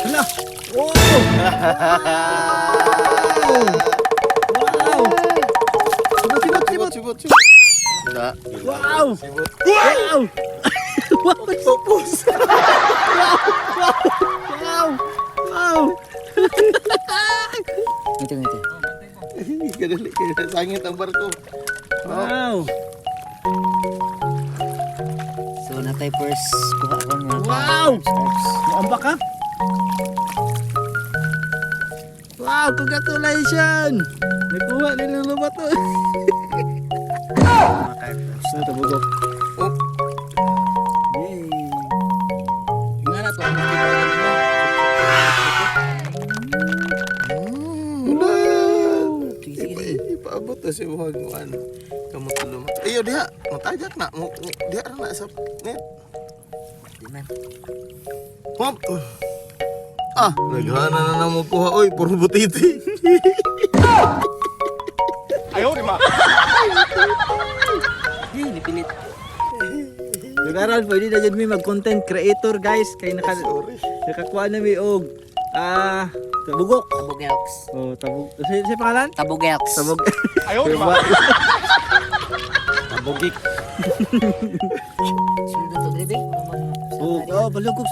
Hala. Oh. Wow. Wow. Sibot. Wala. Wow. Sibot. Wow. Octopus. Wow. Wow. Ngiti. Kadali, sangit ang barko. Wow. So natay first kuha ko mga Wow. Oops. Maambak ka? Wow, congratulations! Nakuha ni Lolo Bato. Sa tabugok. Oh, Yay! Nga na to. Sige. ipaabot na si Buhaguan. Kamu tulong. Ayo diha, matajak na. Diha ra na sa net. Di man. Hop. Ah, naghana na nang kuha oy, puro butiti. Hey, nipilit. Lugaran, pwede na dyan may mag-content creator guys. Kaya nakakuha na may og. Tabugok. Tabugelks. Oh, tabug. Sa pangalan? Tabugelks. Tabug. Ayaw, di ba? Tabugik. Sunod na to, Dribe. Oh, balugok.